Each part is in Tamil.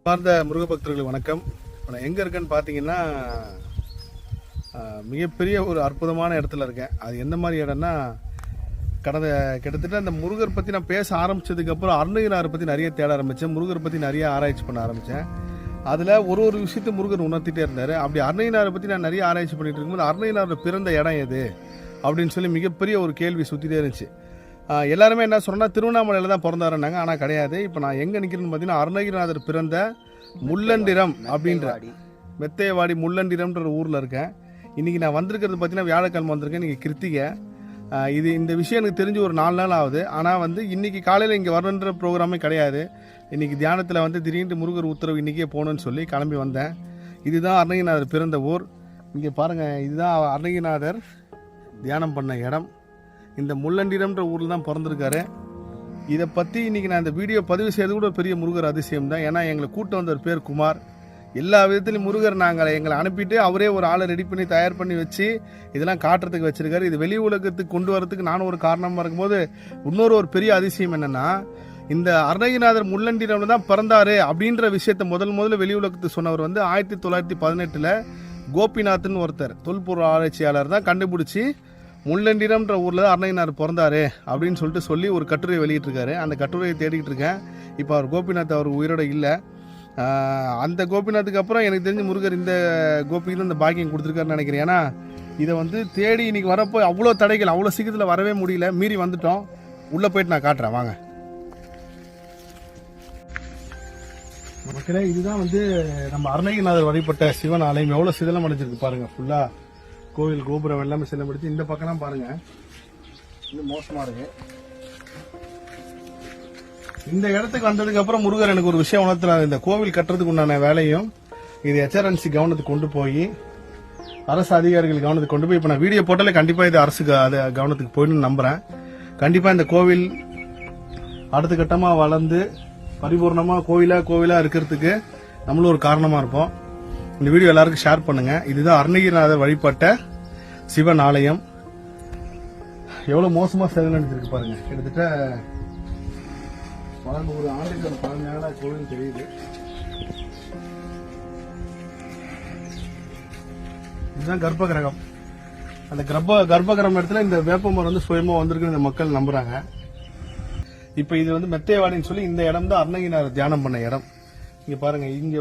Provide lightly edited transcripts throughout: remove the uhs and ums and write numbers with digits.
பார்த்த முருகபக்தர்களுக்கு வணக்கம். நான் எங்கே இருக்கேன்னு பார்த்தீங்கன்னா மிகப்பெரிய ஒரு அற்புதமான இடத்துல இருக்கேன். அது எந்த மாதிரி இடம்னா, கடந்த கிட்டத்தட்ட அந்த முருகர் பற்றி நான் பேச ஆரம்பித்ததுக்கப்புறம் அருணகிரிநாதரை பற்றி நிறைய தேட ஆரம்பித்தேன். முருகரை பற்றி நிறைய ஆராய்ச்சி பண்ண ஆரம்பித்தேன். அதில் ஒரு விஷயத்தை முருகர் உணர்த்திட்டே இருந்தார். அப்படி அருணகிரிநாதரை பற்றி நான் நிறைய ஆராய்ச்சி பண்ணிட்டு இருக்கும்போது அருணகிரிநாதர் பிறந்த இடம் எது அப்படின்னு சொல்லி மிகப்பெரிய ஒரு கேள்வி சுற்றிட்டே இருந்துச்சு. எல்லாருமே என்ன சொன்னால் திருவண்ணாமலையில் தான் பிறந்தாருன்னாங்க. ஆனால் கிடையாது. இப்போ நான் எங்கே நிற்கிறேன்னு பார்த்தீங்கன்னா அருணகிரிநாதர் பிறந்த முள்ளண்டிரம் அப்படின்ற மெத்தையவாடி முள்ளண்டிரம்ன்ற ஊரில் இருக்கேன். இன்றைக்கி நான் வந்திருக்கிறது பார்த்தீங்கன்னா வியாழக்கிழமை வந்திருக்கேன். இன்றைக்கி கிருத்திகை. இந்த விஷயம் எனக்கு தெரிஞ்சு ஒரு 4 நாள் ஆகுது. ஆனால் இன்றைக்கி காலையில் இங்கே வரணுன்ற ப்ரோக்ராமே கிடையாது. இன்றைக்கி தியானத்தில் திடீர்னு முருகர் உத்தரவு இன்றைக்கே போகணுன்னு சொல்லி கிளம்பி வந்தேன். இதுதான் அருணகிரிநாதர் பிறந்த ஊர். இங்கே பாருங்கள், இதுதான் அருணகிரிநாதர் தியானம் பண்ண இடம். இந்த முள்ளண்டிரம்ன்ற ஊரில் தான் பிறந்திருக்காரு. இதை பற்றி இன்றைக்கி நான் இந்த வீடியோ பதிவு செய்யறது கூட பெரிய முருகர் அதிசயம் தான். ஏன்னா எங்களை கூட்டம் வந்தவர் பேர் குமார். எல்லா விதத்துலையும் முருகர் எங்களை அனுப்பிட்டு அவரே ஒரு ஆளை ரெடி பண்ணி தயார் பண்ணி வச்சு இதெல்லாம் காட்டுறதுக்கு வச்சிருக்காரு. இது வெளி உலகத்துக்கு கொண்டு வரதுக்கு நானும் ஒரு காரணமாக இருக்கும்போது ஒரு பெரிய அதிசயம் என்னென்னா, இந்த அருணகிரிநாதர் முள்ளண்டிரம்ல தான் பிறந்தாரு அப்படின்ற விஷயத்தை முதல்ல வெளி உலகத்துக்கு சொன்னவர் 1918 கோபிநாத்னு ஒருத்தர் தொல்பொருள் ஆராய்ச்சியாளர் தான் கண்டுபிடிச்சி முள்ளண்டிரம்ன்ற ஊரில் தான் அருணகிரிநாதர் பிறந்தாரு அப்படின்னு சொல்லி ஒரு கட்டுரை வெளியிட்டிருக்காரு. அந்த கட்டுரையை தேடிக்கிட்டு இருக்கேன். இப்போ அவர் கோபிநாத் அவர் உயிரோட இல்லை. அந்த கோபிநாத்துக்கு அப்புறம் எனக்கு தெரிஞ்சு முருகர் இந்த கோபிக்கு தான் இந்த பாக்கியம் கொடுத்துருக்காருன்னு நினைக்கிறேன். ஏன்னா இதை தேடி இன்னைக்கு வரப்போ அவ்வளோ தடைகள், அவ்வளோ சீக்கிரத்தில் வரவே முடியல. மீறி வந்துட்டோம். உள்ளே போயிட்டு நான் காட்டுறேன் வாங்க. மக்களே, இதுதான் நம்ம அருணகிரிநாதர் வழிபட்ட சிவன் ஆலயம். எவ்வளோ சிதலம் அடைஞ்சிருக்கு பாருங்க. ஃபுல்லாக கோவில் கோபுரம் எல்லாமே செல்லப்படுத்தி. இந்த பக்கம்லாம் பாருங்க, இன்னும் மோசமா இருக்கு. இந்த இடத்துக்கு வந்ததுக்கு அப்புறம் முருகர் எனக்கு ஒரு விஷயம் உணர்த்துறாரு. இந்த கோவில் கட்டுறதுக்கு உண்டான வேலையும் இது HRNC கவனத்துக்கு கொண்டு போய், அரசு அதிகாரிகள் கவனத்துக்கு கொண்டு போய், இப்ப நான் வீடியோ போட்டாலே கண்டிப்பா இது அரசு கவனத்துக்கு போயின்னு நம்புறேன். கண்டிப்பா இந்த கோவில் அடுத்த கட்டமா வளர்ந்து பரிபூர்ணமா கோவிலா இருக்கிறதுக்கு நம்மளும் ஒரு காரணமா இருப்போம். இந்த வீடியோ எல்லாருக்கும் ஷேர் பண்ணுங்க. இதுதான் அருணகிரிநாதர் வழிபட்ட சிவன் ஆலயம். எவ்வளவு மோசமா செயல்படுத்திருக்கு பாருங்க. கிட்டத்தட்ட 100 ஆண்டுகள் பழமையான கோவில் தெரியுது. இதுதான் கர்ப்பகிரகம். அந்த கர்ப்பகிரகம் இடத்துல இந்த வேப்பமரம் சுயமா வந்திருக்குன்னு இந்த மக்கள் நம்புறாங்க. இப்ப இது மெத்தையவாடின்னு சொல்லி இந்த இடம் தான் அருணகிரிநாதர் தியானம் பண்ண இடம். இங்க பாருங்க, இங்க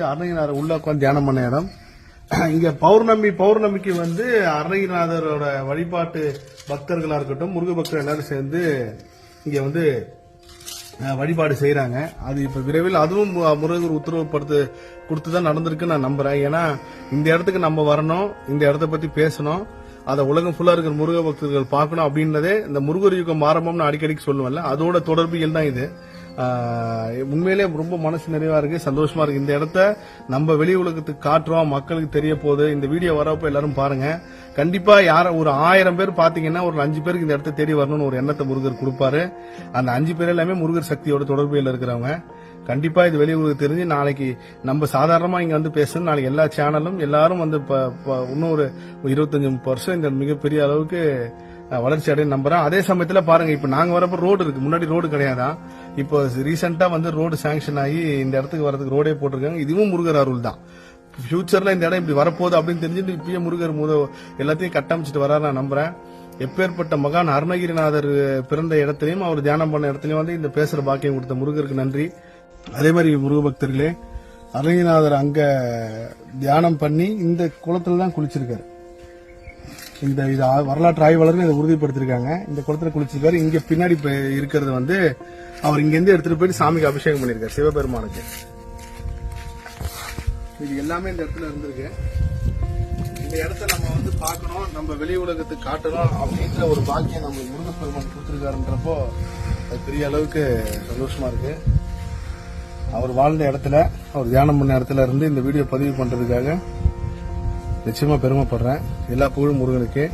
அருணகிரிநாதர் உள்ள உட்காந்து தியானம் பண்ண இடம். இங்க பௌர்ணமிக்கு அருணகிரிநாதரோட வழிபாட்டு பக்தர்களா இருக்கட்டும், முருக பக்தர்கள் எல்லாரும் சேர்ந்து இங்க வழிபாடு செய்யறாங்க. அது இப்ப விரைவில் அதுவும் முருகர் உத்தரவு கொடுத்துதான் நடந்திருக்குன்னு நான் நம்புறேன். ஏன்னா இந்த இடத்துக்கு நம்ம வரணும், இந்த இடத்த பத்தி பேசணும், அதை உலகம் ஃபுல்லா இருக்கிற முருக பக்தர்கள் பார்க்கணும் அப்படின்றதே இந்த முருகர் யுகம் ஆரம்பம்னு அடிக்கடிக்கு சொல்லுவேன்ல, அதோட தொடர்பியல் தான் இது. உண்மையிலே ரொம்ப மனசு நிறைவா இருக்கு, சந்தோஷமா இருக்கு. இந்த இடத்த நம்ம வெளி உலகத்துக்கு காட்டுறோம், மக்களுக்கு தெரிய போகுது. இந்த வீடியோ வரப்போ எல்லாரும் பாருங்க. கண்டிப்பா ஒரு 1000 பேர் பாத்தீங்கன்னா ஒரு 5 பேருக்கு இந்த இடத்த தேடி வரணும்னு ஒரு எண்ணத்தை முருகர் கொடுப்பாரு. அந்த 5 பேர் எல்லாமே முருகர் சக்தியோட தொடர்பில் இருக்கிறவங்க. கண்டிப்பா இது வெளி உலகத்துக்கு தெரிஞ்சு நாளைக்கு நம்ம சாதாரணமா இங்க பேசணும். நாளைக்கு எல்லா சேனலும் எல்லாரும் இன்னும் ஒரு 25-30 வருஷம் இந்த மிகப்பெரிய அளவுக்கு வளர்ச்சி அடைய நம்புறேன். அதே சமயத்துல பாருங்க, இப்ப நாங்க வரப்ப ரோடு இருக்கு, முன்னாடி ரோடு கிடையாதான். இப்போ ரீசெண்டா ரோடு சாங்ஷன் ஆகி இந்த இடத்துக்கு வரதுக்கு ரோடே போட்டிருக்காங்க. இதுவும் முருகர் அருள் தான். ஃபியூச்சர்ல இந்த இடம் இப்படி வரப்போகுது அப்படின்னு தெரிஞ்சுட்டு இப்பயே முருகர் எல்லாத்தையும் கட்டமைச்சிட்டு வராரு நான் நம்புறேன். எப்பேற்பட்ட மகான் அருணகிரிநாதர் பிறந்த இடத்துலயும் அவர் தியானம் பண்ண இடத்துலயும் இந்த பேசுற பாக்கியம் கொடுத்த முருகருக்கு நன்றி. அதே மாதிரி முருக பக்தர்களே, அருணகிரிநாதர் அங்க தியானம் பண்ணி இந்த குளத்துல தான் குளிச்சிருக்காரு. இந்த வரலாற்று ஆய்வாளர்கள் இதை உறுதிப்படுத்திருக்காங்க. இந்த குளத்துல குளிச்சிருக்காரு. இங்க பின்னாடி இருக்கிறது அவர் இங்க இருந்து எடுத்துட்டு போயிட்டு சாமிக்கு அபிஷேகம் பண்ணிருக்காரு, சிவபெருமானுக்கு. இது எல்லாமே இந்த இடத்துல இருந்திருக்கு. இந்த இடத்த நம்ம பார்க்கணும், நம்ம வெளி உலகத்துக்கு காட்டணும் அப்படின்ற ஒரு பாக்கியம் நம்ம முருகப்பெருமான் கொடுத்திருக்காருன்றப்போ அது பெரிய அளவுக்கு சந்தோஷமா இருக்கு. அவர் வாழ்ந்த இடத்துல, அவர் தியானம் பண்ண இடத்துல இருந்து இந்த வீடியோ பதிவு பண்றதுக்காக நிச்சயமா பெருமைப்படுறேன். எல்லா புகழும் முருகனுக்கு.